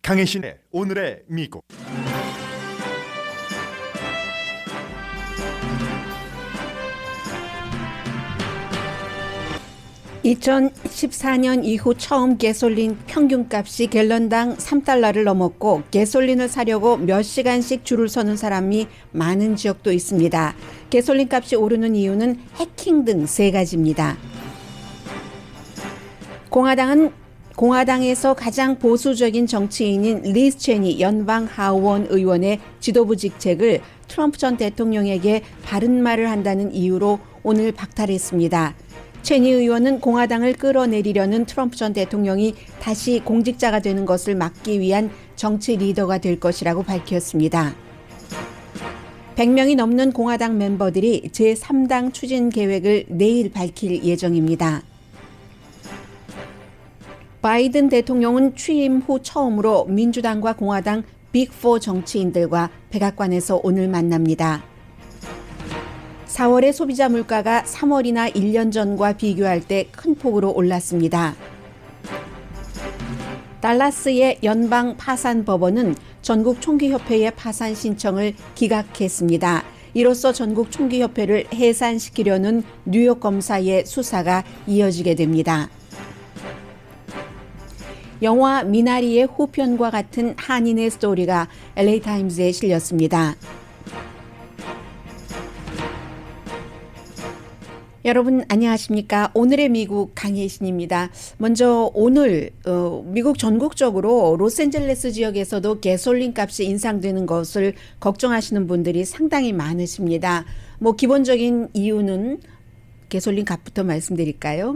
강혜신의 오늘의 미국. 2014년 이후 처음 가솔린 평균값이 갤런당 3달러를 넘었고, 가솔린을 사려고 몇 시간씩 줄을 서는 사람이 많은 지역도 있습니다. 가솔린 값이 오르는 이유는 해킹 등 세 가지입니다. 공화당에서 가장 보수적인 정치인인 리즈 체니 연방 하원 의원의 지도부 직책을 트럼프 전 대통령에게 바른 말을 한다는 이유로 오늘 박탈했습니다. 체니 의원은 공화당을 끌어내리려는 트럼프 전 대통령이 다시 공직자가 되는 것을 막기 위한 정치 리더가 될 것이라고 밝혔습니다. 100명이 넘는 공화당 멤버들이 제3당 추진 계획을 내일 밝힐 예정입니다. 바이든 대통령은 취임 후 처음으로 민주당과 공화당 빅4 정치인들과 백악관에서 오늘 만납니다. 4월의 소비자 물가가 3월이나 1년 전과 비교할 때 큰 폭으로 올랐습니다. 달라스의 연방 파산 법원은 전국 총기협회의 파산 신청을 기각했습니다. 이로써 전국 총기협회를 해산시키려는 뉴욕 검사의 수사가 이어지게 됩니다. 영화 미나리의 후편과 같은 한인의 스토리가 LA타임즈에 실렸습니다. 여러분 안녕하십니까? 오늘의 미국 강혜신입니다. 먼저 오늘 미국 전국적으로 로스앤젤레스 지역에서도 가솔린 값이 인상되는 것을 걱정하시는 분들이 상당히 많으십니다. 기본적인 이유는 가솔린 값부터 말씀드릴까요?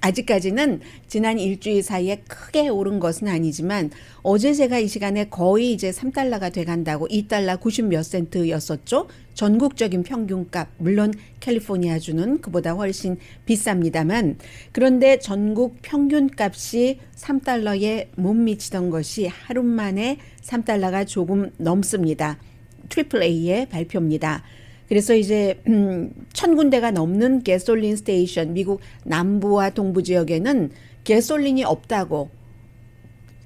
아직까지는 지난 일주일 사이에 크게 오른 것은 아니지만 어제 제가 이 시간에 거의 이제 3달러가 돼간다고 2달러 90 몇 센트였었죠. 전국적인 평균값, 물론 캘리포니아주는 그보다 훨씬 비쌉니다만, 그런데 전국 평균값이 3달러에 못 미치던 것이 하루 만에 3달러가 조금 넘습니다. AAA의 발표입니다. 그래서 이제 1,000군데가 넘는 가솔린 스테이션, 미국 남부와 동부 지역에는 가솔린이 없다고,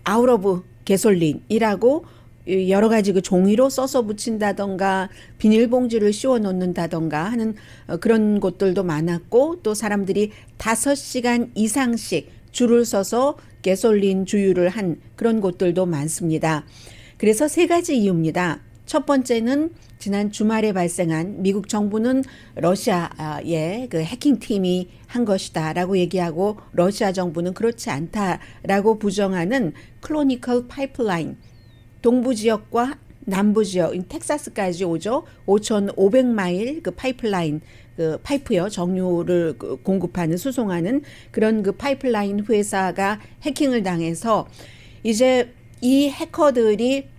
아웃 오브 가솔린이라고 여러 가지 그 종이로 써서 붙인다던가 비닐봉지를 씌워 놓는다던가 하는 그런 곳들도 많았고, 또 사람들이 5시간 이상씩 줄을 서서 가솔린 주유를 한 그런 곳들도 많습니다. 그래서 세 가지 이유입니다. 첫 번째는 지난 주말에 발생한, 미국 정부는 러시아의 그 해킹팀이 한 것이다라고 얘기하고 러시아 정부는 그렇지 않다라고 부정하는 클로니컬 파이프라인, 동부 지역과 남부 지역, 텍사스까지 오죠. 5,500마일 그 파이프라인, 그 파이프요, 정유를 공급하는, 수송하는 그런 그 파이프라인 회사가 해킹을 당해서 이제 이 해커들이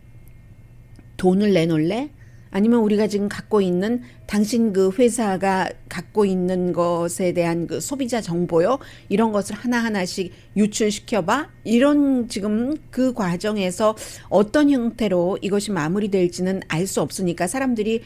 돈을 내놓을래? 아니면 우리가 지금 갖고 있는, 당신 그 회사가 갖고 있는 것에 대한 그 소비자 정보요, 이런 것을 하나하나씩 유출시켜봐? 이런 지금 그 과정에서 어떤 형태로 이것이 마무리될지는 알 수 없으니까 사람들이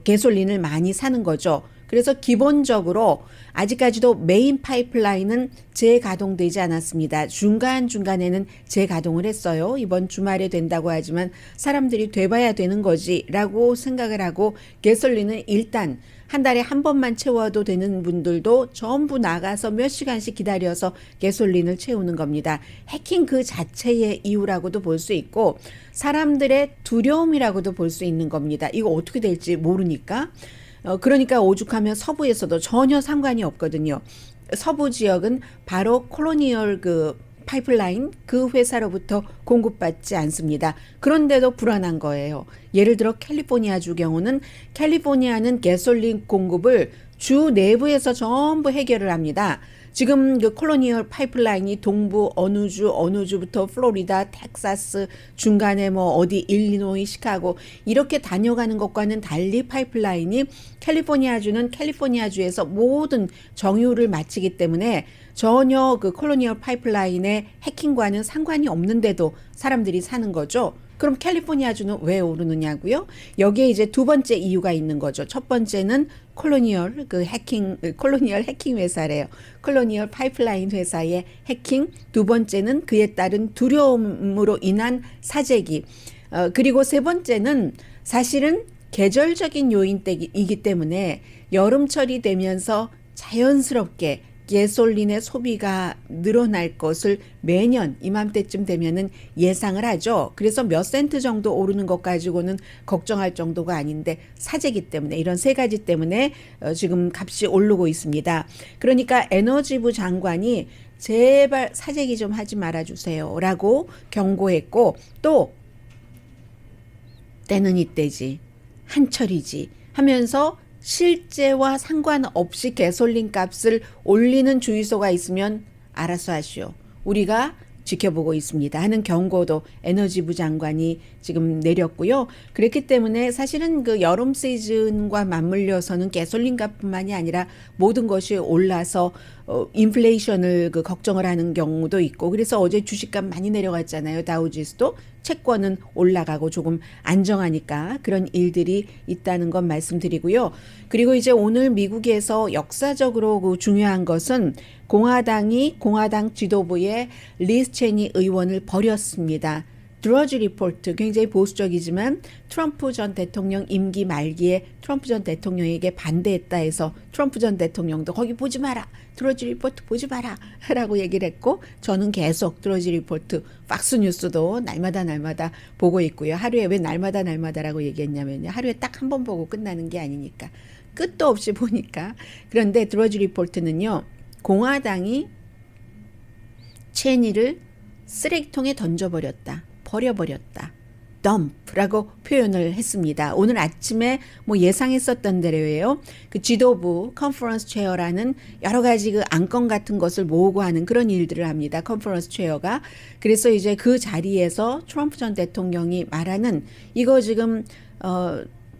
가솔린을 많이 사는 거죠. 그래서 기본적으로 아직까지도 메인 파이프라인은 재가동되지 않았습니다. 중간중간에는 재가동을 했어요. 이번 주말에 된다고 하지만 사람들이 돼봐야 되는 거지라고 생각을 하고, 가솔린은 일단 한 달에 한 번만 채워도 되는 분들도 전부 나가서 몇 시간씩 기다려서 가솔린을 채우는 겁니다. 해킹 그 자체의 이유라고도 볼 수 있고, 사람들의 두려움이라고도 볼 수 있는 겁니다. 이거 어떻게 될지 모르니까. 그러니까 오죽하면 서부에서도 전혀 상관이 없거든요. 서부 지역은 바로 콜로니얼 그 파이프라인, 그 회사로부터 공급받지 않습니다. 그런데도 불안한 거예요. 예를 들어 캘리포니아주 경우는, 캘리포니아는 가솔린 공급을 주 내부에서 전부 해결을 합니다. 지금 그 콜로니얼 파이프라인이 동부 어느 주부터 플로리다, 텍사스, 중간에 어디 일리노이, 시카고 이렇게 다녀가는 것과는 달리 파이프라인이 캘리포니아주는 캘리포니아주에서 모든 정유를 마치기 때문에 전혀 그 콜로니얼 파이프라인의 해킹과는 상관이 없는데도 사람들이 사는 거죠. 그럼 캘리포니아주는 왜 오르느냐고요? 여기에 이제 두 번째 이유가 있는 거죠. 첫 번째는 콜로니얼 해킹 회사래요. 콜로니얼 파이프라인 회사의 해킹. 두 번째는 그에 따른 두려움으로 인한 사재기. 그리고 세 번째는 사실은 계절적인 요인이기 때문에 여름철이 되면서 자연스럽게 가솔린의 소비가 늘어날 것을 매년 이맘때쯤 되면은 예상을 하죠. 그래서 몇 센트 정도 오르는 것 가지고는 걱정할 정도가 아닌데 사재기 때문에 이런 세 가지 때문에 지금 값이 오르고 있습니다. 그러니까 에너지부 장관이 제발 사재기 좀 하지 말아주세요 라고 경고했고, 또 때는 이때지 한철이지 하면서 실제와 상관없이 가솔린 값을 올리는 주유소가 있으면 알아서 하시오. 우리가 지켜보고 있습니다 하는 경고도 에너지부 장관이 지금 내렸고요. 그렇기 때문에 사실은 그 여름 시즌과 맞물려서는 가솔린 값뿐만이 아니라 모든 것이 올라서 인플레이션을 그 걱정을 하는 경우도 있고, 그래서 어제 주식값 많이 내려갔잖아요. 다우지수도. 채권은 올라가고 조금 안정하니까 그런 일들이 있다는 건 말씀드리고요. 그리고 이제 오늘 미국에서 역사적으로 그 중요한 것은 공화당 지도부의 리스 체니 의원을 버렸습니다. 드러지 리포트, 굉장히 보수적이지만 트럼프 전 대통령 임기 말기에 트럼프 전 대통령에게 반대했다 해서 트럼프 전 대통령도 거기 보지 마라, 드러지 리포트 보지 마라 라고 얘기를 했고, 저는 계속 드러지 리포트 팍스뉴스도 날마다 보고 있고요. 하루에 왜 날마다라고 얘기했냐면요, 하루에 딱 한 번 보고 끝나는 게 아니니까 끝도 없이 보니까. 그런데 드러지 리포트는요, 공화당이 체니를 쓰레기통에 버려버렸다. 덤프라고 표현을 했습니다. 오늘 아침에 뭐 예상했었던 대로예요. 그 지도부 컨퍼런스 체어라는 여러 가지 그 안건 같은 것을 모으고 하는 그런 일들을 합니다. 컨퍼런스 체어가. 그래서 이제 그 자리에서 트럼프 전 대통령이 말하는 이거 지금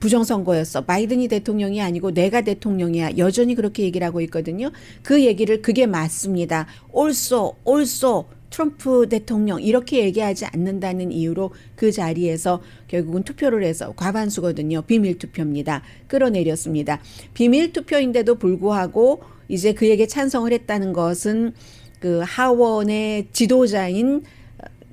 부정선거였어. 바이든이 대통령이 아니고 내가 대통령이야. 여전히 그렇게 얘기를 하고 있거든요. 그게 맞습니다. also 트럼프 대통령 이렇게 얘기하지 않는다는 이유로 그 자리에서 결국은 투표를 해서 과반수거든요. 비밀 투표입니다. 끌어내렸습니다. 비밀 투표인데도 불구하고 이제 그에게 찬성을 했다는 것은 그 하원의 지도자인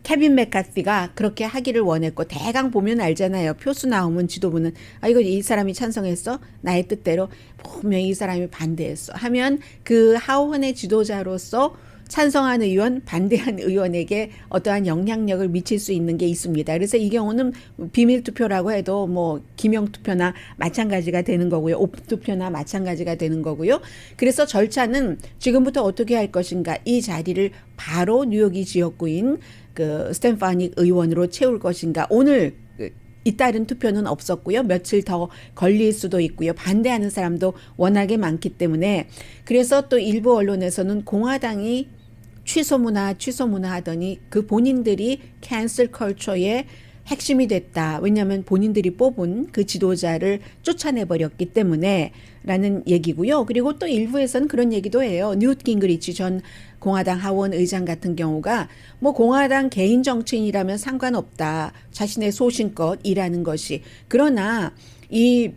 케빈 맥카티가 그렇게 하기를 원했고, 대강 보면 알잖아요. 표수 나오면 지도부는 이거 이 사람이 찬성했어? 나의 뜻대로. 분명히 이 사람이 반대했어 하면 그 하원의 지도자로서 찬성한 의원, 반대한 의원에게 어떠한 영향력을 미칠 수 있는 게 있습니다. 그래서 이 경우는 비밀 투표라고 해도 뭐 기명 투표나 마찬가지가 되는 거고요. 오픈 투표나 마찬가지가 되는 거고요. 그래서 절차는 지금부터 어떻게 할 것인가, 이 자리를 바로 뉴욕이 지역구인 그 스탠파닉 의원으로 채울 것인가. 오늘 잇따른 투표는 없었고요. 며칠 더 걸릴 수도 있고요. 반대하는 사람도 워낙에 많기 때문에. 그래서 또 일부 언론에서는 공화당이 취소문화 하더니 그 본인들이 캔슬 컬처의 핵심이 됐다. 왜냐하면 본인들이 뽑은 그 지도자를 쫓아내버렸기 때문에 라는 얘기고요. 그리고 또 일부에서는 그런 얘기도 해요. 뉴트 깅그리치 전 공화당 하원 의장 같은 경우가 뭐 공화당 개인 정치인이라면 상관없다. 자신의 소신껏 일하는 것이. 그러나 이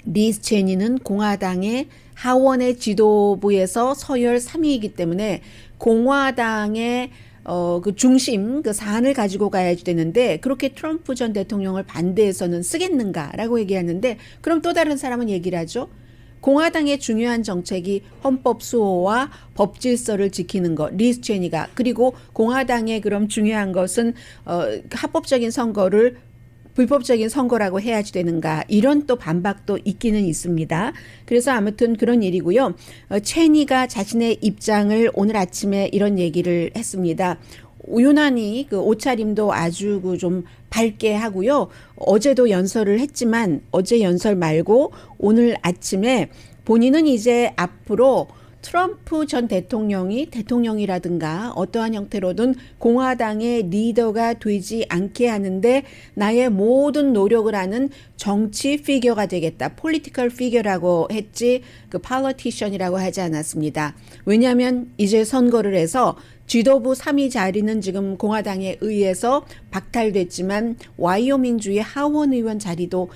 리스 체니는 공화당의 하원의 지도부에서 서열 3위이기 때문에 공화당의 그 중심, 그 사안을 가지고 가야지 되는데, 그렇게 트럼프 전 대통령을 반대해서는 쓰겠는가라고 얘기하는데, 그럼 또 다른 사람은 얘기를 하죠. 공화당의 중요한 정책이 헌법 수호와 법 질서를 지키는 것, 리스 체니가. 그리고 공화당의 그럼 중요한 것은 합법적인 선거를 불법적인 선거라고 해야지 되는가, 이런 또 반박도 있기는 있습니다. 그래서 아무튼 그런 일이고요. 체니가 자신의 입장을 오늘 아침에 이런 얘기를 했습니다. 유난히 그 옷차림도 아주 그 좀 밝게 하고요. 어제도 연설을 했지만 어제 연설 말고 오늘 아침에 본인은 이제 앞으로 트럼프 전 대통령이 대통령이라든가 어떠한 형태로든 공화당의 리더가 되지 않게 하는데 나의 모든 노력을 하는 정치 피겨가 되겠다. political figure라고 했지 그 politician이라고 하지 않았습니다. 왜냐하면 이제 선거를 해서 지도부 3위 자리는 지금 공화당에 의해서 박탈됐지만 와이오밍주의 하원 의원 자리도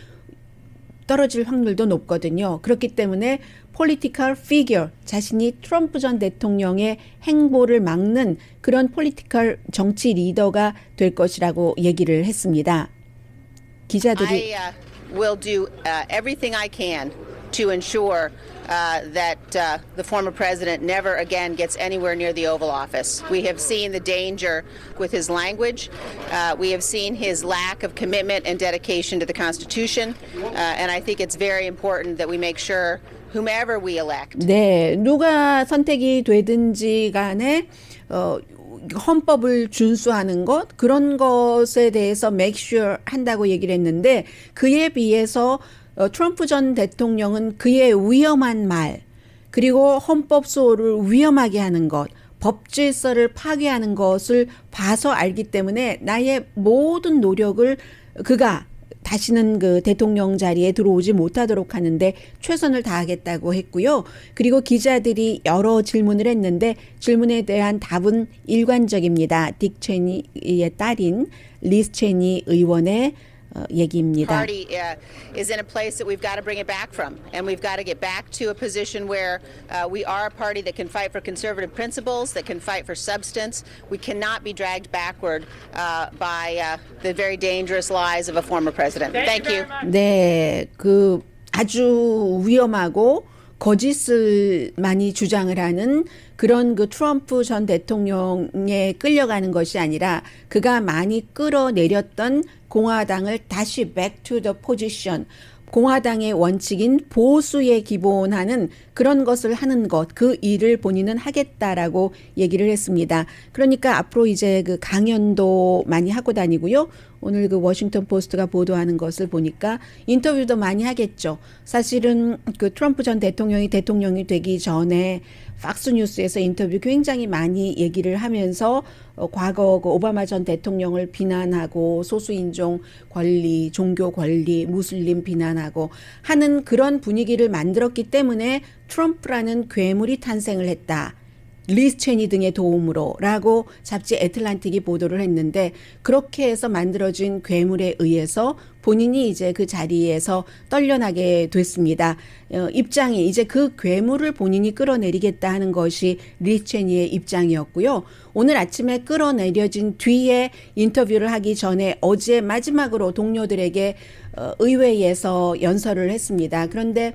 떨어질 확률도 높거든요. 그렇기 때문에 political figure, 자신이 트럼프 전 대통령의 행보를 막는 그런 political 정치 리더가 될 것이라고 얘기를 했습니다. 기자들이 I will do everything I can to ensure that the former president never again gets anywhere near the Oval Office. We have seen the danger with his language. We have seen his lack of commitment and dedication to the Constitution. And I think it's very important that we make sure whomever we elect. 네, 누가 선택이 되든지 간에 헌법을 준수하는 것 그런 것에 대해서 make sure 한다고 얘기를 했는데 그에 비해서 트럼프 전 대통령은 그의 위험한 말 그리고 헌법 소홀을 위험하게 하는 것 법 질서를 파괴하는 것을 봐서 알기 때문에 나의 모든 노력을 그가 다시는 그 대통령 자리에 들어오지 못하도록 하는데 최선을 다하겠다고 했고요. 그리고 기자들이 여러 질문을 했는데 질문에 대한 답은 일관적입니다. 딕 체니의 딸인 리스 체니 의원의 얘기입니다. Party is in a place that we've got to bring it back from, and we've got to get back to a position where we are a party that can fight for conservative principles, that can fight for substance. We cannot be dragged backward by the very dangerous lies of a former president. Thank you. 네, 그 아주 위험하고 거짓을 많이 주장을 하는 그런 그 트럼프 전 대통령에 끌려가는 것이 아니라 그가 많이 끌어내렸던 공화당을 다시 back to the position, 공화당의 원칙인 보수에 기본하는 그런 것을 하는 것, 그 일을 본인은 하겠다라고 얘기를 했습니다. 그러니까 앞으로 이제 그 강연도 많이 하고 다니고요. 오늘 그 워싱턴 포스트가 보도하는 것을 보니까 인터뷰도 많이 하겠죠. 사실은 그 트럼프 전 대통령이 되기 전에 팍스뉴스에서 인터뷰 굉장히 많이 얘기를 하면서 과거 그 오바마 전 대통령을 비난하고 소수인종 권리, 종교 권리, 무슬림 비난하고 하는 그런 분위기를 만들었기 때문에 트럼프라는 괴물이 탄생을 했다. 리스 체니 등의 도움으로 라고 잡지 애틀란틱이 보도를 했는데 그렇게 해서 만들어진 괴물에 의해서 본인이 이제 그 자리에서 떨려나게 됐습니다. 입장이 이제 그 괴물을 본인이 끌어내리겠다 하는 것이 리스 체니의 입장이었고요. 오늘 아침에 끌어내려진 뒤에 인터뷰를 하기 전에 어제 마지막으로 동료들에게 의회에서 연설을 했습니다. 그런데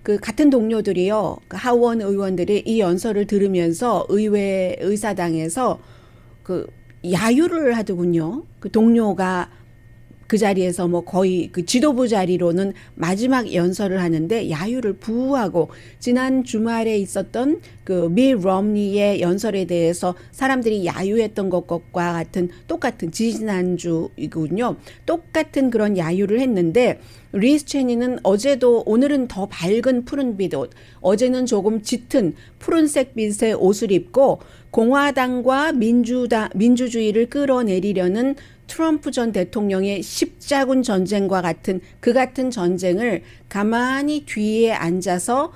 그 같은 동료들이요, 그 하원 의원들이 이 연설을 들으면서 의회 의사당에서 그 야유를 하더군요. 그 동료가 그 자리에서 뭐 거의 그 지도부 자리로는 마지막 연설을 하는데 야유를 부하고 지난 주말에 있었던 그 밀 럼니의 연설에 대해서 사람들이 야유했던 것과 같은 똑같은 지지난주이군요. 똑같은 그런 야유를 했는데 리스 체니는 어제도 오늘은 더 밝은 푸른빛 옷, 어제는 조금 짙은 푸른색 빛의 옷을 입고 공화당과 민주주의를 끌어내리려는 트럼프 전 대통령의 십자군 전쟁과 같은 그 같은 전쟁을 가만히 뒤에 앉아서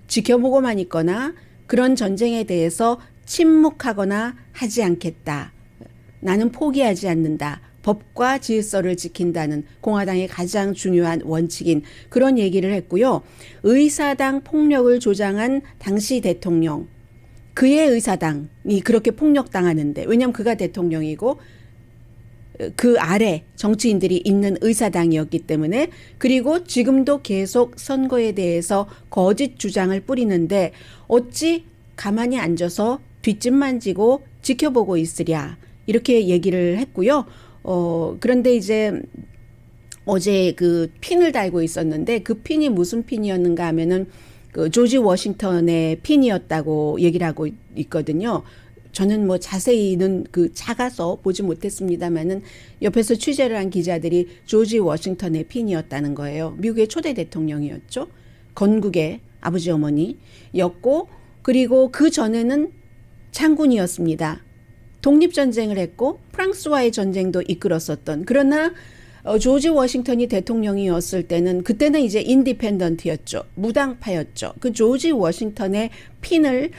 지켜보고만 있거나 그런 전쟁에 대해서 침묵하거나 하지 않겠다. 나는 포기하지 않는다. 법과 질서를 지킨다는 공화당의 가장 중요한 원칙인 그런 얘기를 했고요. 의사당 폭력을 조장한 당시 대통령, 그의 의사당이 그렇게 폭력당하는데 왜냐하면 그가 대통령이고 그 아래 정치인들이 있는 의사당이었기 때문에 그리고 지금도 계속 선거에 대해서 거짓 주장을 뿌리는데 어찌 가만히 앉아서 뒷짐만 지고 지켜보고 있으랴 이렇게 얘기를 했고요. 그런데 이제 어제 그 핀을 달고 있었는데 그 핀이 무슨 핀이었는가 하면은 그 조지 워싱턴의 핀이었다고 얘기를 하고 있거든요. 저는 뭐 자세히는 그 작아서 보지 못했습니다만은 옆에서 취재를 한 기자들이 조지 워싱턴의 핀이었다는 거예요. 미국의 초대 대통령이었죠. 건국의 아버지 어머니였고 그리고 그 전에는 장군이었습니다. 독립전쟁을 했고 프랑스와의 전쟁도 이끌었었던 그러나 조지 워싱턴이 대통령이었을 때는 그때는 이제 인디펜던트였죠. 무당파였죠. 그 조지 워싱턴의 핀을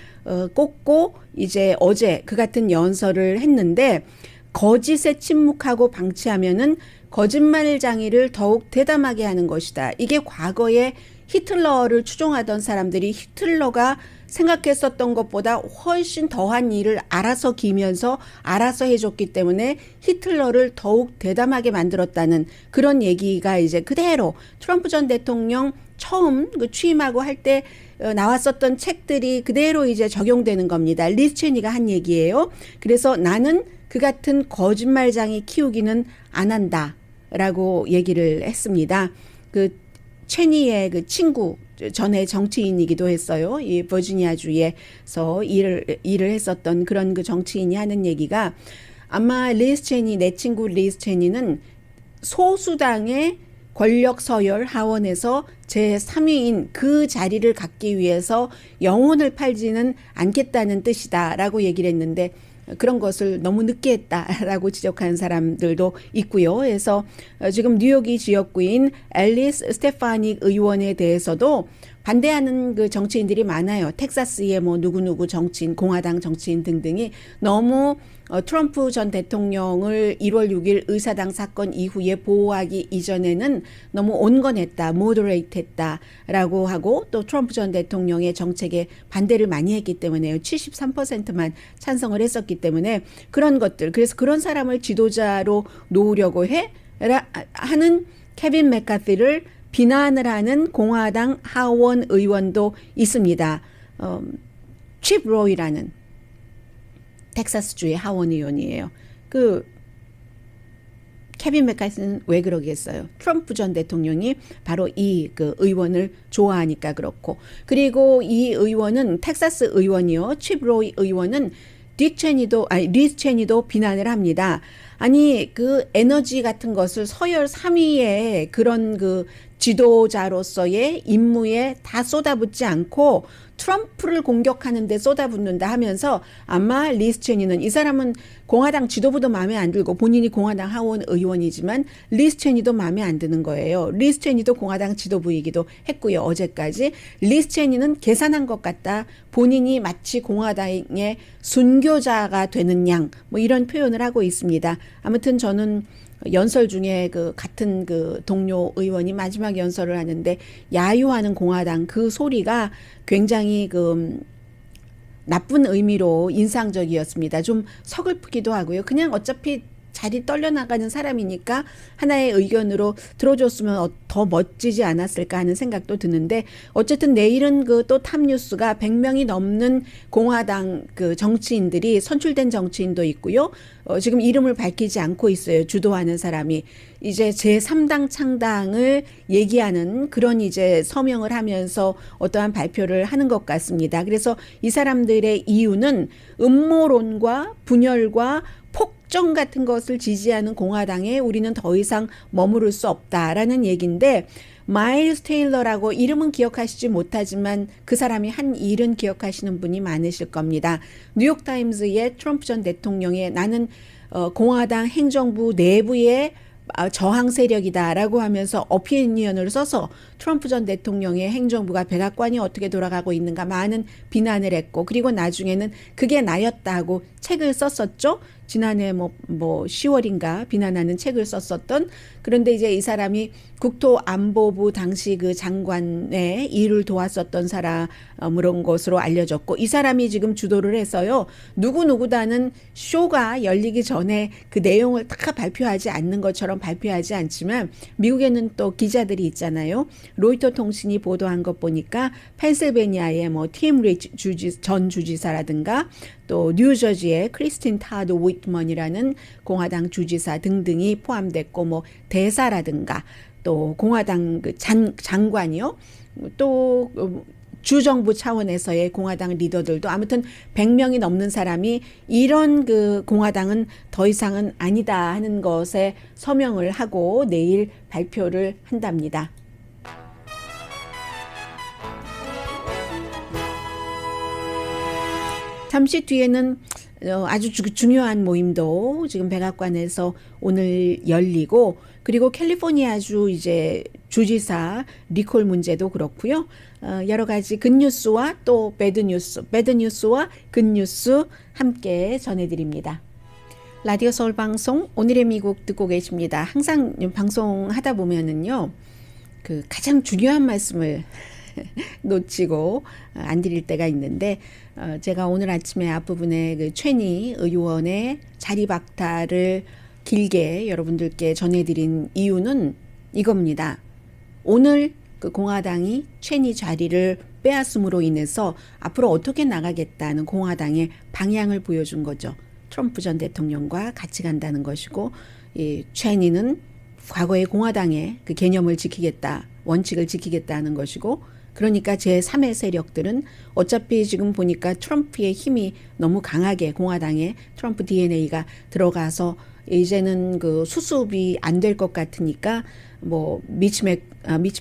꽂고 이제 어제 그 같은 연설을 했는데 거짓에 침묵하고 방치하면은 거짓말장애를 더욱 대담하게 하는 것이다. 이게 과거에 히틀러를 추종하던 사람들이 히틀러가 생각했었던 것보다 훨씬 더한 일을 알아서 기면서 알아서 해줬기 때문에 히틀러를 더욱 대담하게 만들었다는 그런 얘기가 이제 그대로 트럼프 전 대통령 처음 취임하고 할 때 나왔었던 책들이 그대로 이제 적용되는 겁니다. 리즈 체니가 한 얘기예요. 그래서 나는 그 같은 거짓말장애 키우기는 안 한다라고 얘기를 했습니다. 그 체니의 그 친구 전에 정치인이기도 했어요. 이 버지니아주에서 일을 했었던 그런 그 정치인이 하는 얘기가 아마 리즈 체니 내 친구 리즈 체니는 소수당의 권력 서열 하원에서 제3위인 그 자리를 갖기 위해서 영혼을 팔지는 않겠다는 뜻이다라고 얘기를 했는데 그런 것을 너무 늦게 했다라고 지적하는 사람들도 있고요. 그래서 지금 뉴욕이 지역구인 앨리스 스테파닉 의원에 대해서도 반대하는 그 정치인들이 많아요. 텍사스의 뭐 누구누구 정치인, 공화당 정치인 등등이 너무 트럼프 전 대통령을 1월 6일 의사당 사건 이후에 보호하기 이전에는 너무 온건했다, 모더레이트했다라고 하고 또 트럼프 전 대통령의 정책에 반대를 많이 했기 때문에요. 73%만 찬성을 했었기 때문에 그런 것들, 그래서 그런 사람을 지도자로 놓으려고 하는 케빈 맥카티를 비난을 하는 공화당 하원 의원도 있습니다. 칩 로이라는 텍사스주의 하원 의원이에요. 그 케빈 맥카티는 왜 그러겠어요? 트럼프 전 대통령이 바로 이 그 의원을 좋아하니까 그렇고, 그리고 이 의원은 텍사스 의원이요. 칩 로이 의원은 리즈 체니도 비난을 합니다. 아니 그 에너지 같은 것을 서열 3위의 그런 그 지도자로서의 임무에 다 쏟아붓지 않고 트럼프를 공격하는 데 쏟아붓는다 하면서 아마 리즈 체니는 이 사람은 공화당 지도부도 마음에 안 들고 본인이 공화당 하원 의원이지만 리즈 체니도 마음에 안 드는 거예요. 리즈 체니도 공화당 지도부이기도 했고요. 어제까지 리즈 체니는 계산한 것 같다. 본인이 마치 공화당의 순교자가 되는 양 뭐 이런 표현을 하고 있습니다. 아무튼 저는 연설 중에 그 같은 그 동료 의원이 마지막 연설을 하는데 야유하는 공화당 그 소리가 굉장히 그 나쁜 의미로 인상적이었습니다. 좀 서글프기도 하고요. 그냥 어차피 자리 떨려나가는 사람이니까 하나의 의견으로 들어줬으면 더 멋지지 않았을까 하는 생각도 드는데 어쨌든 내일은 그 또 탑뉴스가 100명이 넘는 공화당 그 정치인들이 선출된 정치인도 있고요. 지금 이름을 밝히지 않고 있어요. 주도하는 사람이. 이제 제3당 창당을 얘기하는 그런 이제 서명을 하면서 어떠한 발표를 하는 것 같습니다. 그래서 이 사람들의 이유는 음모론과 분열과 폭정 같은 것을 지지하는 공화당에 우리는 더 이상 머무를 수 없다라는 얘기인데 마일스 테일러라고 이름은 기억하시지 못하지만 그 사람이 한 일은 기억하시는 분이 많으실 겁니다. 뉴욕타임즈의 트럼프 전 대통령의 나는 공화당 행정부 내부의 저항 세력이다라고 하면서 어피니언을 써서 트럼프 전 대통령의 행정부가 백악관이 어떻게 돌아가고 있는가 많은 비난을 했고 그리고 나중에는 그게 나였다고 책을 썼었죠. 지난해 뭐 10월인가 비난하는 책을 썼었던 그런데 이제 이 사람이 국토안보부 당시 그 장관의 일을 도왔었던 사람으로 것으로 알려졌고 이 사람이 지금 주도를 해서요. 누구누구다는 쇼가 열리기 전에 그 내용을 다 발표하지 않는 것처럼 발표하지 않지만 미국에는 또 기자들이 있잖아요. 로이터 통신이 보도한 것 보니까 펜실베니아의 뭐 팀 리치 전 주지사라든가 또 뉴저지의 크리스틴 타드 윗먼이라는 공화당 주지사 등등이 포함됐고 뭐 대사라든가 또 공화당 그 장관이요. 또 주정부 차원에서의 공화당 리더들도 아무튼 100명이 넘는 사람이 이런 그 공화당은 더 이상은 아니다 하는 것에 서명을 하고 내일 발표를 한답니다. 잠시 뒤에는 아주 중요한 모임도 지금 백악관에서 오늘 열리고, 그리고 캘리포니아주 이제 주지사 리콜 문제도 그렇고요. 여러 가지 굿뉴스와 또 배드뉴스와 굿뉴스 함께 전해드립니다. 라디오 서울 방송 오늘의 미국 듣고 계십니다. 항상 방송하다 보면은요, 그 가장 중요한 말씀을 놓치고 안 드릴 때가 있는데, 제가 오늘 아침에 앞부분에 그 최니 의원의 자리 박탈을 길게 여러분들께 전해드린 이유는 이겁니다. 오늘 그 공화당이 최니 자리를 빼앗음으로 인해서 앞으로 어떻게 나가겠다는 공화당의 방향을 보여준 거죠. 트럼프 전 대통령과 같이 간다는 것이고, 이 최니는 과거의 공화당의 그 개념을 지키겠다, 원칙을 지키겠다는 것이고, 그러니까 제3의 세력들은 어차피 지금 보니까 트럼프의 힘이 너무 강하게 공화당에 트럼프 DNA가 들어가서 이제는 그 수습이 안 될 것 같으니까 뭐 미치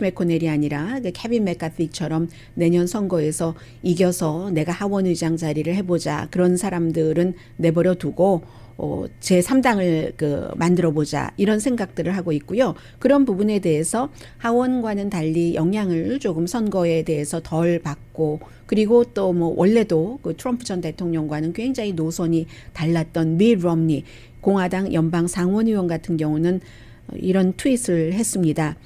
매코넬이 아니라 그 케빈 맥카티처럼 내년 선거에서 이겨서 내가 하원 의장 자리를 해보자, 그런 사람들은 내버려 두고 제3당을 만들어 보자, 이런 생각들을 하고 있고요. 그런 부분에 대해서 하원과는 달리 영향을 조금 선거에 대해서 덜 받고, 그리고 또 뭐 원래도 그 트럼프 전 대통령과는 굉장히 노선이 달랐던 밋 romney 공화당 연방 상원의원 같은 경우는 이런 트윗을 했습니다.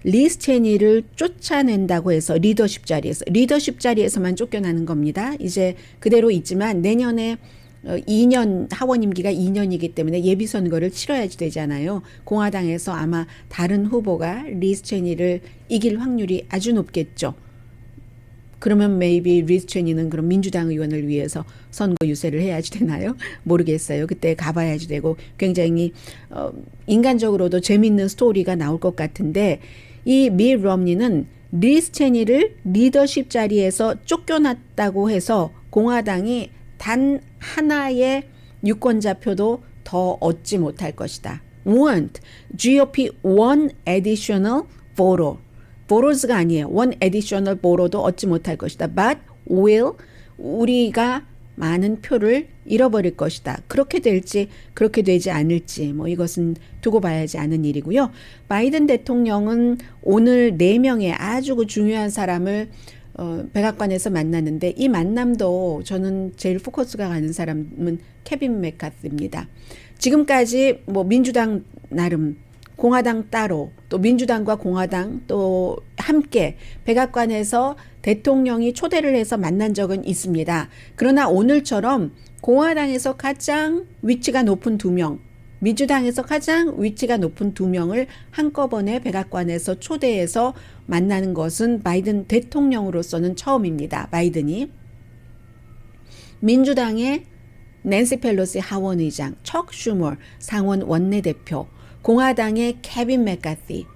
리스 체니를 쫓아낸다고 해서 리더십 자리에서만 쫓겨나는 겁니다. 이제 그대로 있지만 내년에 2년 하원 임기가 2년이기 때문에 예비 선거를 치러야지 되잖아요. 공화당에서 아마 다른 후보가 리스 체니를 이길 확률이 아주 높겠죠. 그러면 maybe 리스 체니는 그럼 민주당 의원을 위해서 선거 유세를 해야지 되나요? 모르겠어요. 그때 가봐야지 되고, 굉장히 인간적으로도 재밌는 스토리가 나올 것 같은데, 이 밋 romney는 리스 체니를 리더십 자리에서 쫓겨났다고 해서 공화당이 단 하나의 유권자 표도 더 얻지 못할 것이다. won't. GOP one additional voter. voters가 아니에요. one additional voter도 얻지 못할 것이다. but will. 우리가 많은 표를 잃어버릴 것이다. 그렇게 될지 그렇게 되지 않을지 뭐 이것은 두고 봐야지 않은 일이고요. 바이든 대통령은 오늘 4명의 아주 중요한 사람을 백악관에서 만났는데, 이 만남도 저는 제일 포커스가 가는 사람은 케빈 맥카티입니다. 지금까지 뭐 민주당 나름, 공화당 따로, 또 민주당과 공화당 또 함께 백악관에서 대통령이 초대를 해서 만난 적은 있습니다. 그러나 오늘처럼 공화당에서 가장 위치가 높은 2명, 민주당에서 가장 위치가 높은 2명을 한꺼번에 백악관에서 초대해서 만나는 것은 바이든 대통령으로서는 처음입니다. 바이든이 민주당의 낸시 펠로시 하원 의장, 척 슈머 상원 원내대표, 공화당의 케빈 맥카티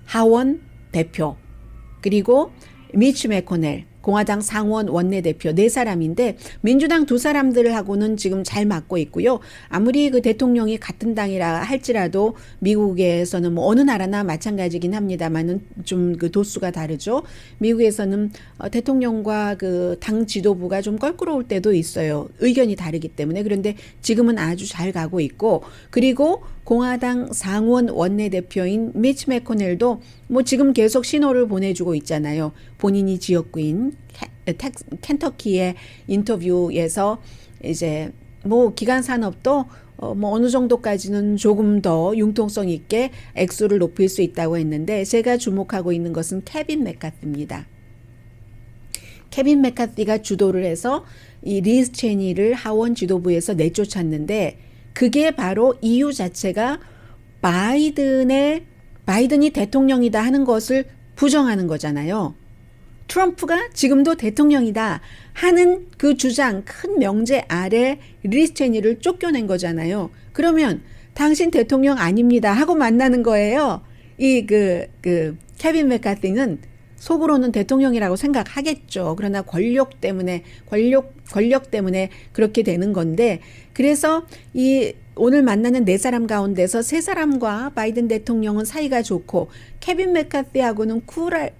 하원 대표, 그리고 미치 매코넬 공화당 상원 원내대표 4사람인데 민주당 2사람들하고는 지금 잘 맞고 있고요. 아무리 그 대통령이 같은 당이라 할지라도 미국에서는 뭐 어느 나라나 마찬가지긴 합니다만은 좀 그 도수가 다르죠. 미국에서는 대통령과 그 당 지도부가 좀 껄끄러울 때도 있어요. 의견이 다르기 때문에. 그런데 지금은 아주 잘 가고 있고, 그리고 공화당 상원 원내대표인 미치 매코넬도 뭐 지금 계속 신호를 보내주고 있잖아요. 본인이 지역구인 켄터키의 인터뷰에서 이제 뭐 기간 산업도 뭐 어느 정도까지는 조금 더 융통성 있게 액수를 높일 수 있다고 했는데, 제가 주목하고 있는 것은 케빈 맥카티입니다. 케빈 맥카티가 주도를 해서 이 리스 체니를 하원 지도부에서 내쫓았는데, 그게 바로 이유 자체가 바이든이 대통령이다 하는 것을 부정하는 거잖아요. 트럼프가 지금도 대통령이다 하는 그 주장, 큰 명제 아래 리스 체니를 쫓겨낸 거잖아요. 그러면 당신 대통령 아닙니다 하고 만나는 거예요. 이 케빈 맥카티는 속으로는 대통령이라고 생각하겠죠. 그러나 권력 때문에 그렇게 되는 건데, 그래서 이 오늘 만나는 네 사람 가운데서 세 사람과 바이든 대통령은 사이가 좋고 케빈 맥카티하고는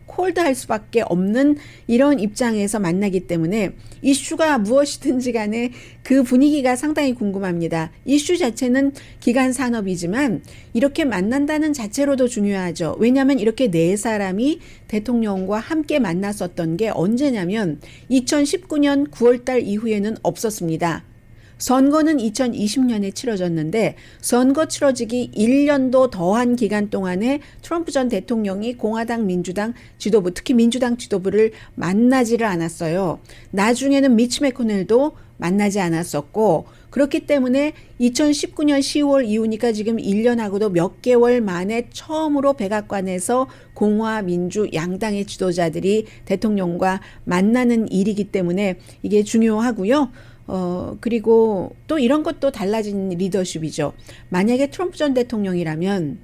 콜드할 수밖에 없는 이런 입장에서 만나기 때문에 이슈가 무엇이든지 간에 그 분위기가 상당히 궁금합니다. 이슈 자체는 기간 산업이지만 이렇게 만난다는 자체로도 중요하죠. 왜냐하면 이렇게 네 사람이 대통령과 함께 만났었던 게 언제냐면 2019년 9월달 이후에는 없었습니다. 선거는 2020년에 치러졌는데 선거 치러지기 1년도 더한 기간 동안에 트럼프 전 대통령이 공화당 민주당 지도부, 특히 민주당 지도부를 만나지를 않았어요. 나중에는 미치 매코넬도 만나지 않았었고, 그렇기 때문에 2019년 10월 이후니까 지금 1년하고도 몇 개월 만에 처음으로 백악관에서 공화 민주 양당의 지도자들이 대통령과 만나는 일이기 때문에 이게 중요하고요. 그리고 또 이런 것도 달라진 리더십이죠. 만약에 트럼프 전 대통령이라면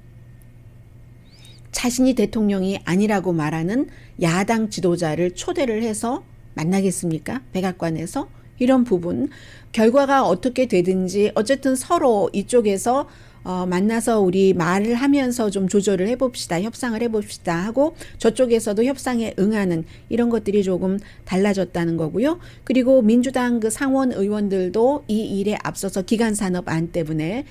자신이 대통령이 아니라고 말하는 야당 지도자를 초대를 해서 만나겠습니까? 백악관에서? 이런 부분, 결과가 어떻게 되든지 어쨌든 서로 이쪽에서 만나서 우리 말을 하면서 좀 조절을 해봅시다, 협상을 해봅시다 하고 저쪽에서도 협상에 응하는 이런 것들이 조금 달라졌다는 거고요. 그리고 민주당 그 상원 의원들도 이 일에 앞서서 기간산업안 때문에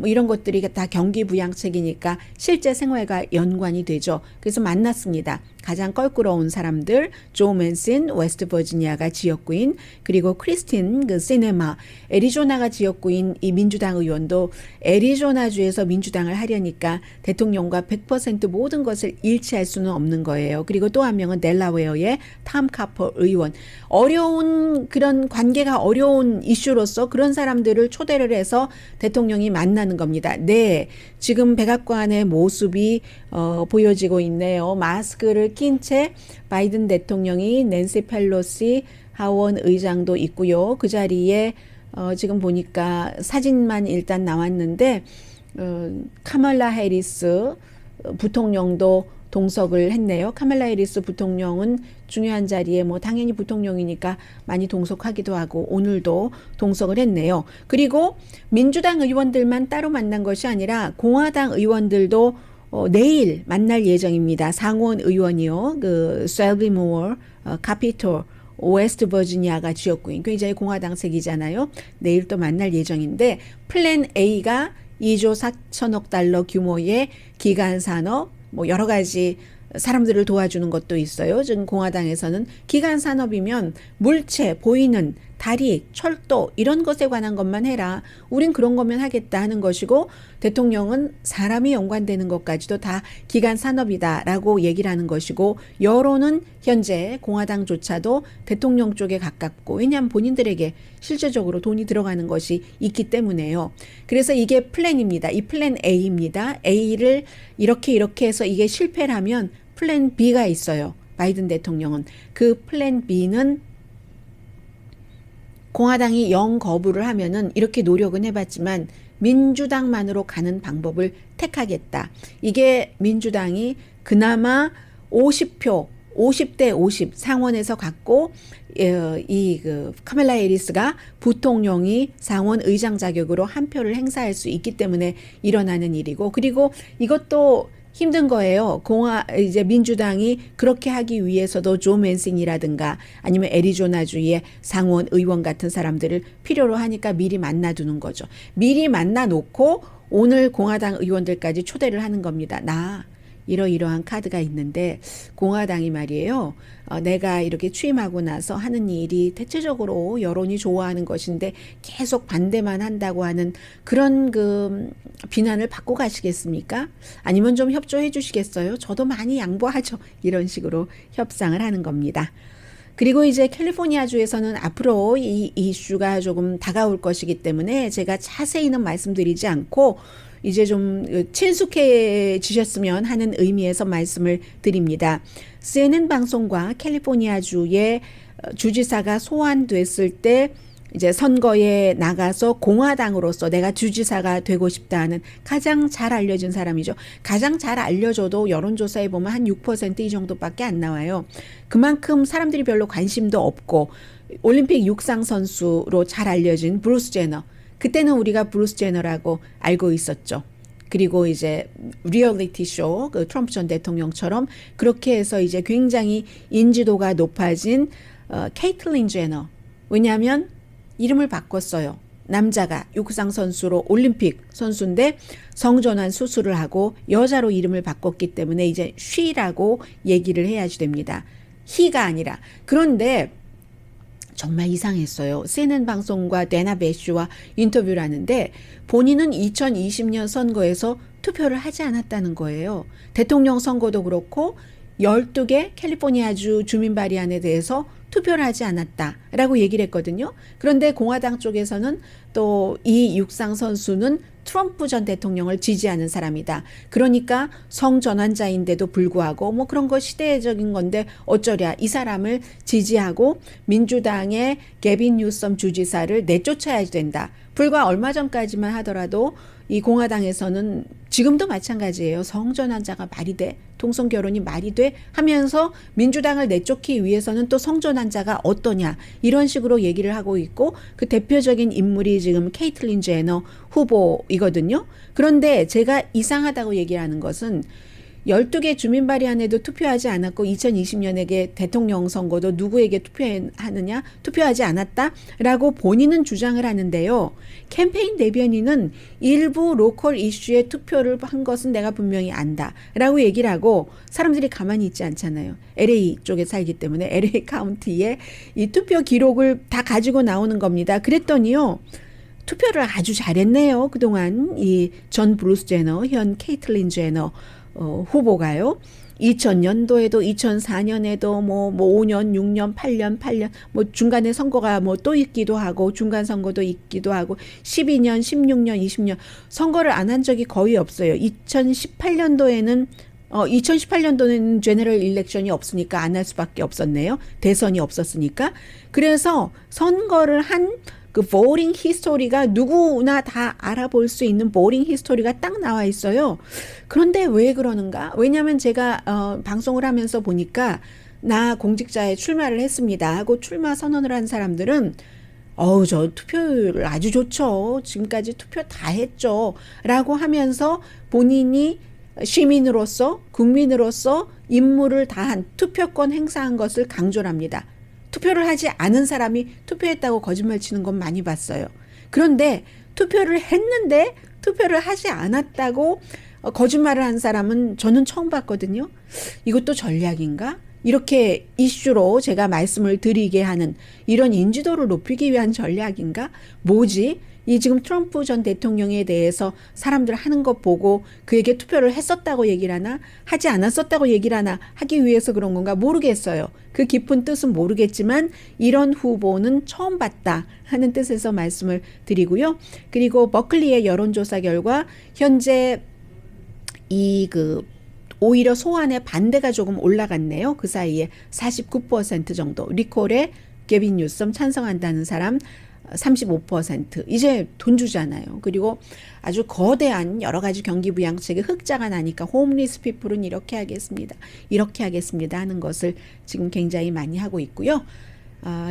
이런 것들이 다 경기부양책이니까 실제 생활과 연관이 되죠. 그래서 만났습니다. 가장 껄끄러운 사람들, 조 맨신, 웨스트 버지니아가 지역구인, 그리고 크리스틴 그 시네마, 애리조나가 지역구인 이 민주당 의원도 애리조나주에서 민주당을 하려니까 대통령과 100% 모든 것을 일치할 수는 없는 거예요. 그리고 또 한 명은 델라웨어의 탐 카퍼 의원. 어려운 그런 관계가 어려운 이슈로서 그런 사람들을 초대를 해서 대통령이 만나는 겁니다. 네, 지금 백악관의 모습이 보여지고 있네요. 마스크를 낀 채 바이든 대통령이 낸시 펠로시 하원 의장도 있고요. 그 자리에 지금 보니까 사진만 일단 나왔는데 카멀라 해리스 부통령도 동석을 했네요. 카멀라 해리스 부통령은 중요한 자리에 뭐 당연히 부통령이니까 많이 동석하기도 하고 오늘도 동석을 했네요. 그리고 민주당 의원들만 따로 만난 것이 아니라 공화당 의원들도 내일 만날 예정입니다. 상원 의원이요. 그 셀비 모어, 카피톨, 웨스트 버지니아가 지역구인 굉장히 공화당색이잖아요. 내일 또 만날 예정인데 플랜 A가 2조 4천억 달러 규모의 기간 산업, 뭐 여러 가지 사람들을 도와주는 것도 있어요. 지금 공화당에서는 기간 산업이면 물체, 보이는 다리, 철도 이런 것에 관한 것만 해라. 우린 그런 거면 하겠다 하는 것이고 대통령은 사람이 연관되는 것까지도 다 기간 산업이다라고 얘기를 하는 것이고 여론은 현재 공화당조차도 대통령 쪽에 가깝고 왜냐하면 본인들에게 실제적으로 돈이 들어가는 것이 있기 때문에요. 그래서 이게 플랜입니다. 이 플랜 A입니다. A를 이렇게 해서 이게 실패를 하면 플랜 B가 있어요. 바이든 대통령은. 그 플랜 B는 공화당이 거부를 하면은 이렇게 노력은 해봤지만 민주당만으로 가는 방법을 택하겠다. 이게 민주당이 그나마 50표, 50대 50 상원에서 갖고 그 카멀라 해리스가 부통령이 상원 의장 자격으로 한 표를 행사할 수 있기 때문에 일어나는 일이고 그리고 이것도 힘든 거예요. 이제 민주당이 그렇게 하기 위해서도 조 맨싱이라든가 아니면 애리조나주의 상원 의원 같은 사람들을 필요로 하니까 미리 만나두는 거죠. 미리 만나놓고 오늘 공화당 의원들까지 초대를 하는 겁니다. 나 이러이러한 카드가 있는데 공화당이 말이에요. 내가 이렇게 취임하고 나서 하는 일이 대체적으로 여론이 좋아하는 것인데 계속 반대만 한다고 하는 그런 그 비난을 받고 가시겠습니까? 아니면 좀 협조해 주시겠어요? 저도 많이 양보하죠. 이런 식으로 협상을 하는 겁니다. 그리고 이제 캘리포니아주에서는 앞으로 이 이슈가 조금 다가올 것이기 때문에 제가 자세히는 말씀드리지 않고 이제 좀 친숙해지셨으면 하는 의미에서 말씀을 드립니다. CNN 방송과 캘리포니아주의 주지사가 소환됐을 때 이제 선거에 나가서 공화당으로서 내가 주지사가 되고 싶다 하는 가장 잘 알려진 사람이죠. 가장 잘 알려져도 여론조사에 보면 한 6% 이 정도밖에 안 나와요. 그만큼 사람들이 별로 관심도 없고 올림픽 육상 선수로 잘 알려진 브루스 제너 그때는 우리가 브루스 제너라고 알고 있었죠. 그리고 이제 리얼리티 쇼, 그 트럼프 전 대통령처럼 그렇게 해서 이제 굉장히 인지도가 높아진 케이틀린 제너. 왜냐하면 이름을 바꿨어요. 남자가 육상 선수로 올림픽 선수인데 성전환 수술을 하고 여자로 이름을 바꿨기 때문에 이제 she라고 얘기를 해야지 됩니다. he가 아니라. 그런데 정말 이상했어요. CNN 방송과 데나 베쉬와 인터뷰를 하는데 본인은 2020년 선거에서 투표를 하지 않았다는 거예요. 대통령 선거도 그렇고 12개 캘리포니아주 주민 발의안에 대해서 투표를 하지 않았다라고 얘기를 했거든요. 그런데 공화당 쪽에서는 또 이 육상 선수는 트럼프 전 대통령을 지지하는 사람이다. 그러니까 성전환자인데도 불구하고 뭐 그런 거 시대적인 건데 어쩌랴 이 사람을 지지하고 민주당의 게빈 뉴섬 주지사를 내쫓아야 된다. 불과 얼마 전까지만 하더라도 이 공화당에서는 지금도 마찬가지예요. 성전환자가 말이 돼? 동성결혼이 말이 돼? 하면서 민주당을 내쫓기 위해서는 또 성전환자가 어떠냐 이런 식으로 얘기를 하고 있고 그 대표적인 인물이 지금 케이틀린 제너 후보이거든요. 그런데 제가 이상하다고 얘기하는 것은 12개 주민 발의안에도 투표하지 않았고 2020년에 대통령 선거도 누구에게 투표하느냐? 투표하지 않았다라고 본인은 주장을 하는데요. 캠페인 대변인은 일부 로컬 이슈에 투표를 한 것은 내가 분명히 안다라고 얘기를 하고 사람들이 가만히 있지 않잖아요. LA 쪽에 살기 때문에 LA 카운티에 이 투표 기록을 다 가지고 나오는 겁니다. 그랬더니요. 투표를 아주 잘했네요. 그동안 이 전 브루스 제너, 현 케이틀린 제너 후보가요. 2000년도에도 2004년에도 뭐 5년, 6년, 8년 뭐 중간에 선거가 뭐 또 있기도 하고 중간 선거도 있기도 하고 12년, 16년, 20년 선거를 안 한 적이 거의 없어요. 2018년도에는 제너럴 일렉션이 없으니까 안 할 수밖에 없었네요. 대선이 없었으니까. 그래서 선거를 한 그 voting 히스토리가 누구나 다 알아볼 수 있는 voting 히스토리가 딱 나와 있어요. 그런데 왜 그러는가? 왜냐하면 제가 방송을 하면서 보니까 나 공직자에 출마를 했습니다 하고 출마 선언을 한 사람들은 저 투표율 아주 좋죠. 지금까지 투표 다 했죠. 라고 하면서 본인이 시민으로서 국민으로서 임무를 다한 투표권 행사한 것을 강조를 합니다. 투표를 하지 않은 사람이 투표했다고 거짓말 치는 건 많이 봤어요. 그런데 투표를 했는데 투표를 하지 않았다고 거짓말을 한 사람은 저는 처음 봤거든요. 이것도 전략인가? 이렇게 이슈로 제가 말씀을 드리게 하는 이런 인지도를 높이기 위한 전략인가? 뭐지? 이 지금 트럼프 전 대통령에 대해서 사람들 하는 것 보고 그에게 투표를 했었다고 얘기를 하나? 하지 않았었다고 얘기를 하나? 하기 위해서 그런 건가? 모르겠어요. 그 깊은 뜻은 모르겠지만 이런 후보는 처음 봤다 하는 뜻에서 말씀을 드리고요. 그리고 버클리의 여론조사 결과 현재 오히려 소환의 반대가 조금 올라갔네요. 그 사이에 49% 정도. 리콜에 게빈 뉴섬 찬성한다는 사람 35%. 이제 돈 주잖아요. 그리고 아주 거대한 여러 가지 경기 부양책에 흑자가 나니까 홈리스 피플은 이렇게 하겠습니다. 이렇게 하겠습니다 하는 것을 지금 굉장히 많이 하고 있고요.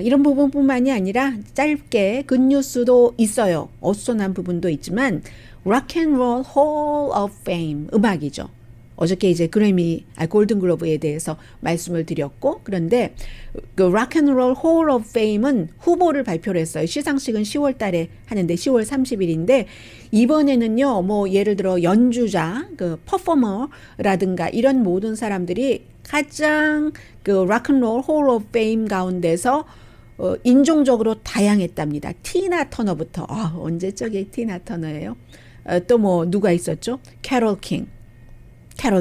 이런 부분뿐만이 아니라 짧게 굿뉴스도 있어요. 어수선한 부분도 있지만 락앤롤 홀 오브 페임 음악이죠. 어저께 이제 골든글로브에 대해서 말씀을 드렸고, 그런데 그 락앤롤 홀 오브 페임은 후보를 발표를 했어요. 시상식은 10월 달에 하는데 10월 30일인데 이번에는요, 뭐 예를 들어 연주자, 그 퍼포머라든가 이런 모든 사람들이 가장 그 락앤롤 홀 오브 페임 가운데서 인종적으로 다양했답니다. 티나 터너부터 언제 저게 티나 터너예요? 또 뭐 누가 있었죠? 캐롤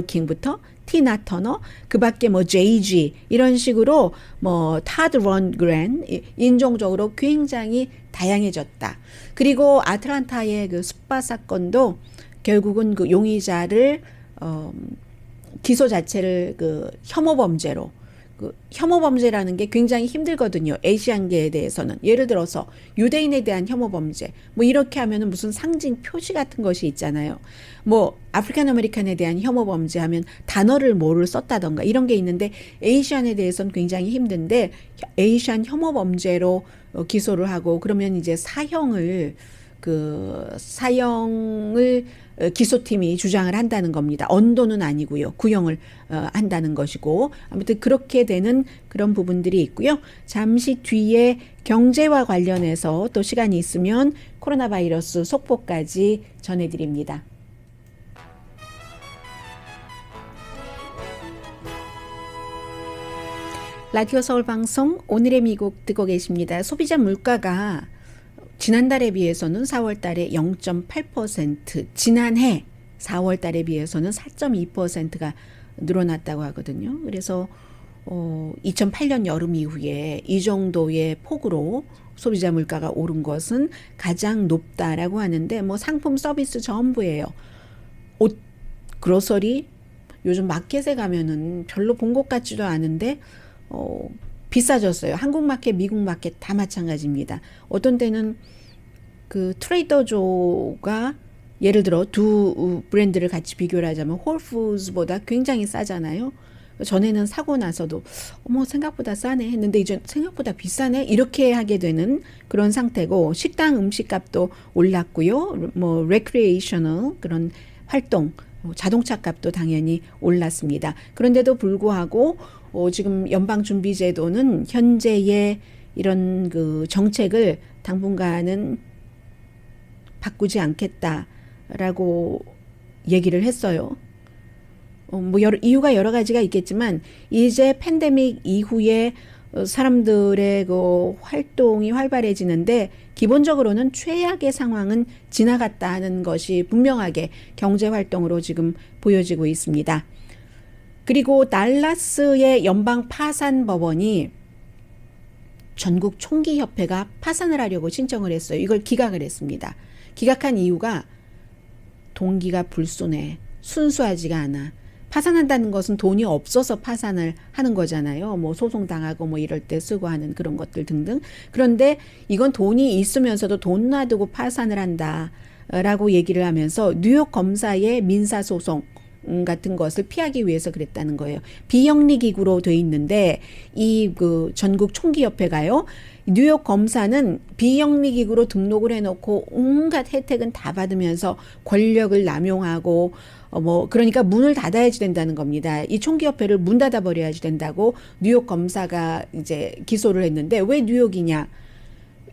킹부터 티나 터너, 그 밖에 뭐 제이지 이런 식으로 뭐 타드 런그렌 인종적으로 굉장히 다양해졌다. 그리고 아틀란타의 그 습바 사건도 결국은 그 용의자를 기소 자체를 그 혐오 범죄로 혐오 범죄라는 게 굉장히 힘들거든요. 아시안계에 대해서는. 예를 들어서 유대인에 대한 혐오 범죄. 뭐 이렇게 하면은 무슨 상징 표시 같은 것이 있잖아요. 뭐 아프리칸 아메리칸에 대한 혐오 범죄 하면 단어를 뭐를 썼다던가 이런 게 있는데 아시안에 대해서는 굉장히 힘든데 아시안 혐오 범죄로 기소를 하고 그러면 이제 사형을 그 사형을 기소팀이 주장을 한다는 겁니다. 언도는 아니고요. 구형을 한다는 것이고 아무튼 그렇게 되는 그런 부분들이 있고요. 잠시 뒤에 경제와 관련해서 또 시간이 있으면 코로나 바이러스 속보까지 전해드립니다. 라디오 서울 방송 오늘의 미국 듣고 계십니다. 소비자 물가가 지난달에 비해서는 4월 달에 0.8%, 지난해 4월 달에 비해서는 4.2%가 늘어났다고 하거든요. 그래서 2008년 여름 이후에 이 정도의 폭으로 소비자 물가가 오른 것은 가장 높다라고 하는데 뭐 상품 서비스 전부예요. 옷, 그로서리 요즘 마켓에 가면은 별로 본 것 같지도 않은데 비싸졌어요. 한국 마켓, 미국 마켓 다 마찬가지입니다. 어떤 때는 그 트레이더조가 예를 들어 두 브랜드를 같이 비교를 하자면 홀푸드보다 굉장히 싸잖아요. 전에는 사고 나서도 어머 생각보다 싸네 했는데 이제 생각보다 비싸네 이렇게 하게 되는 그런 상태고 식당 음식값도 올랐고요. 뭐 레크리에이셔널 그런 활동 자동차 값도 당연히 올랐습니다. 그런데도 불구하고 지금 연방준비제도는 현재의 이런 그 정책을 당분간은 바꾸지 않겠다라고 얘기를 했어요. 뭐 이유가 여러 가지가 있겠지만 이제 팬데믹 이후에 사람들의 그 활동이 활발해지는데 기본적으로는 최악의 상황은 지나갔다는 것이 분명하게 경제 활동으로 지금 보여지고 있습니다. 그리고 달라스의 연방 파산 법원이 전국 총기협회가 파산을 하려고 신청을 했어요. 이걸 기각을 했습니다. 기각한 이유가 동기가 불순해. 순수하지가 않아. 파산한다는 것은 돈이 없어서 파산을 하는 거잖아요. 뭐 소송당하고 뭐 이럴 때 쓰고 하는 그런 것들 등등. 그런데 이건 돈이 있으면서도 돈 놔두고 파산을 한다라고 얘기를 하면서 뉴욕 검사의 민사소송 같은 것을 피하기 위해서 그랬다는 거예요. 비영리 기구로 돼 있는데 이 그 전국 총기협회가요. 뉴욕 검사는 비영리 기구로 등록을 해놓고 온갖 혜택은 다 받으면서 권력을 남용하고 뭐 그러니까 문을 닫아야지 된다는 겁니다. 이 총기협회를 문 닫아 버려야지 된다고 뉴욕 검사가 이제 기소를 했는데 왜 뉴욕이냐?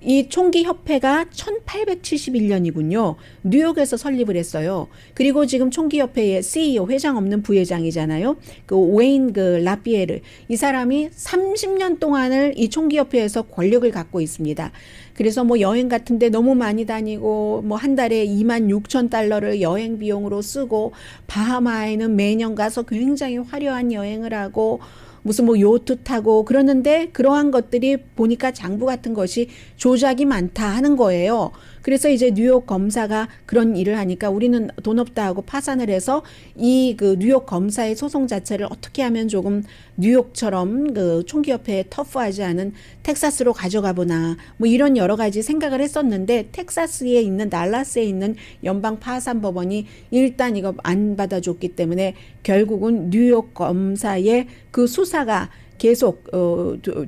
이 총기협회가 1871년이군요. 뉴욕에서 설립을 했어요. 그리고 지금 총기협회의 CEO, 회장 없는 부회장이잖아요. 그 웨인 그 라피에르. 이 사람이 30년 동안을 이 총기협회에서 권력을 갖고 있습니다. 그래서 뭐 여행 같은데 너무 많이 다니고 뭐 한 달에 26,000달러를 여행 비용으로 쓰고 바하마에는 매년 가서 굉장히 화려한 여행을 하고 무슨 뭐 요트 타고 그러는데 그러한 것들이 보니까 장부 같은 것이 조작이 많다 하는 거예요. 그래서 이제 뉴욕 검사가 그런 일을 하니까 우리는 돈 없다 하고 파산을 해서 이 그 뉴욕 검사의 소송 자체를 어떻게 하면 조금 뉴욕처럼 그 총기협회에 터프하지 않은 텍사스로 가져가 보나 뭐 이런 여러 가지 생각을 했었는데 텍사스에 있는 달라스에 있는 연방 파산 법원이 일단 이거 안 받아줬기 때문에 결국은 뉴욕 검사의 그 수사가 계속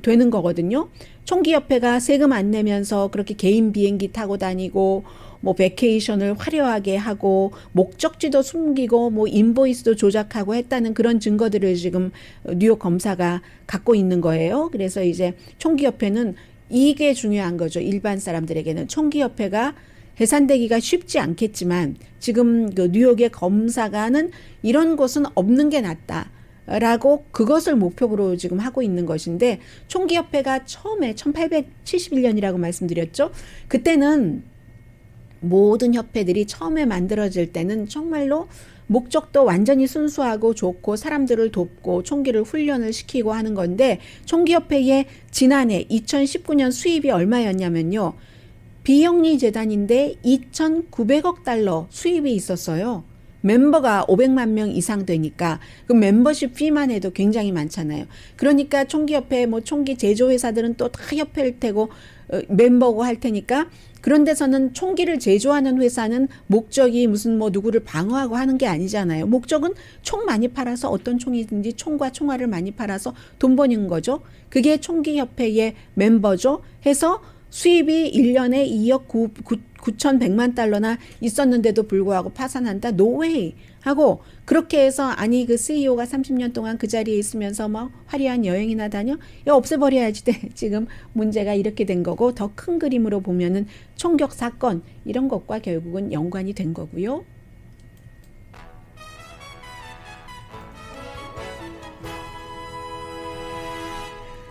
되는 거거든요. 총기협회가 세금 안 내면서 그렇게 개인 비행기 타고 다니고 뭐 베케이션을 화려하게 하고 목적지도 숨기고 뭐 인보이스도 조작하고 했다는 그런 증거들을 지금 뉴욕 검사가 갖고 있는 거예요. 그래서 이제 총기협회는 이게 중요한 거죠. 일반 사람들에게는 총기협회가 해산되기가 쉽지 않겠지만 지금 그 뉴욕의 검사가는 이런 곳은 없는 게 낫다. 라고 그것을 목표로 지금 하고 있는 것인데 총기협회가 처음에 1871년이라고 말씀드렸죠. 그때는 모든 협회들이 처음에 만들어질 때는 정말로 목적도 완전히 순수하고 좋고 사람들을 돕고 총기를 훈련을 시키고 하는 건데 총기협회의 지난해 2019년 수입이 얼마였냐면요. 비영리 재단인데 2,900억 달러 수입이 있었어요. 멤버가 500만 명 이상 되니까 그 멤버십 피만 해도 굉장히 많잖아요. 그러니까 총기협회 뭐 총기 제조회사들은 또 다 협회일 테고 멤버고 할 테니까 그런 데서는 총기를 제조하는 회사는 목적이 무슨 뭐 누구를 방어하고 하는 게 아니잖아요. 목적은 총 많이 팔아서 어떤 총이든지 총과 총알을 많이 팔아서 돈 버는 거죠. 그게 총기협회의 멤버죠. 해서 수입이 1년에 2억 9,100만 달러나 있었는데도 불구하고 파산한다? No way! 하고 그렇게 해서 아니 그 CEO가 30년 동안 그 자리에 있으면서 뭐 화려한 여행이나 다녀? 이거 없애버려야지 돼. 지금 문제가 이렇게 된 거고 더 큰 그림으로 보면은 총격 사건 이런 것과 결국은 연관이 된 거고요.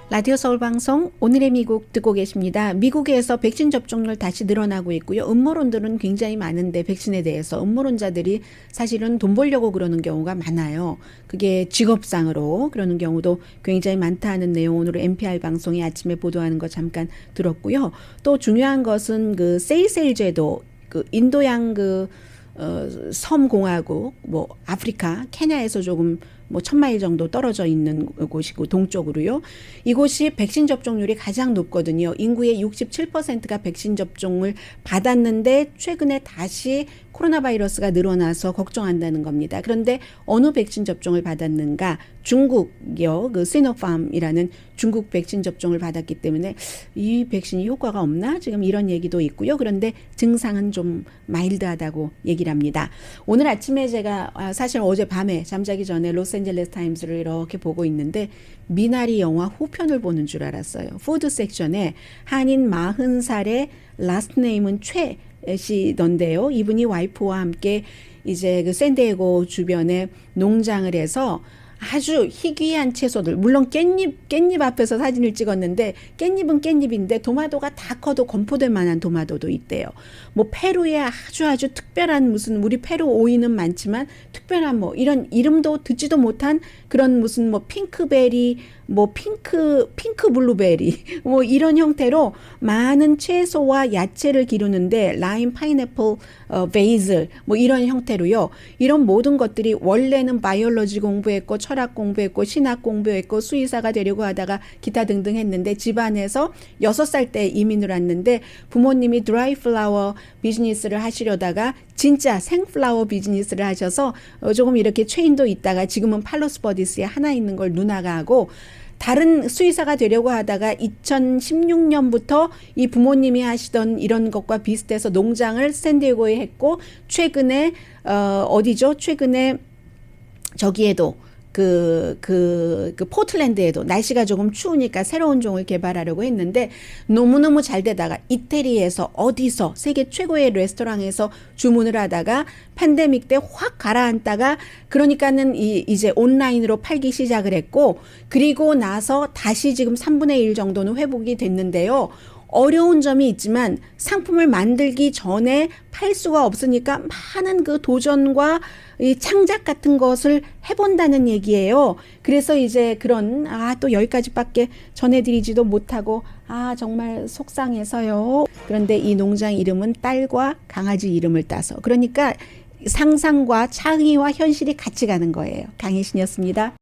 라디오 서울 방송 오늘의 미국 듣고 계십니다. 미국에서 백신 접종률 다시 늘어나고 있고요. 음모론들은 굉장히 많은데 백신에 대해서 음모론자들이 사실은 돈 벌려고 그러는 경우가 많아요. 그게 직업상으로 그러는 경우도 굉장히 많다는 내용 오늘 NPR 방송이 아침에 보도하는 거 잠깐 들었고요. 또 중요한 것은 그 세이셀 제도, 그 인도양 섬공화국, 뭐 아프리카, 케냐에서 조금 뭐 1,000마일 정도 떨어져 있는 곳이고 동쪽으로요. 이곳이 백신 접종률이 가장 높거든요. 인구의 67%가 백신 접종을 받았는데 최근에 다시 코로나 바이러스가 늘어나서 걱정한다는 겁니다. 그런데 어느 백신 접종을 받았는가? 중국이요. 그 시노팜이라는 중국 백신 접종을 받았기 때문에 이 백신이 효과가 없나? 지금 이런 얘기도 있고요. 그런데 증상은 좀 마일드하다고 얘기를 합니다. 오늘 아침에 제가 사실 어젯밤에 잠자기 전에 로스앤젤레스 타임스를 이렇게 보고 있는데 미나리 영화 후편을 보는 줄 알았어요. 푸드 섹션에 한인 40살의 라스트 네임은 최 시던데요. 이분이 와이프와 함께 이제 그 샌디에고 주변에 농장을 해서 아주 희귀한 채소들, 물론 깻잎 앞에서 사진을 찍었는데 깻잎은 깻잎인데 도마도가 다 커도 건포될 만한 도마도도 있대요. 뭐 페루에 아주 특별한 무슨 우리 페루 오이는 많지만 특별한 뭐 이런 이름도 듣지도 못한 그런 무슨 뭐 핑크베리, 뭐 핑크 블루베리 뭐 이런 형태로 많은 채소와 야채를 기르는데 라임, 파인애플, 베이슬 뭐 이런 형태로요. 이런 모든 것들이 원래는 바이올로지 공부했고 철학 공부했고 신학 공부했고 수의사가 되려고 하다가 기타 등등 했는데 집안에서 6살 때 이민을 왔는데 부모님이 드라이 플라워 비즈니스를 하시려다가 진짜 생플라워 비즈니스를 하셔서 조금 이렇게 체인도 있다가 지금은 팔로스 버디스에 하나 있는 걸 누나가 하고 다른 수의사가 되려고 하다가 2016년부터 이 부모님이 하시던 이런 것과 비슷해서 농장을 샌디에고에 했고 최근에 어디죠? 최근에 저기에도 그 포틀랜드에도 날씨가 조금 추우니까 새로운 종을 개발하려고 했는데 너무너무 잘 되다가 이태리에서 어디서 세계 최고의 레스토랑에서 주문을 하다가 팬데믹 때 확 가라앉다가 그러니까는 이제 온라인으로 팔기 시작을 했고 그리고 나서 다시 지금 3분의 1 정도는 회복이 됐는데요. 어려운 점이 있지만 상품을 만들기 전에 팔 수가 없으니까 많은 그 도전과 이 창작 같은 것을 해본다는 얘기예요. 그래서 이제 그런 또 여기까지밖에 전해드리지도 못하고 정말 속상해서요. 그런데 이 농장 이름은 딸과 강아지 이름을 따서 그러니까 상상과 창의와 현실이 같이 가는 거예요. 강혜신이었습니다.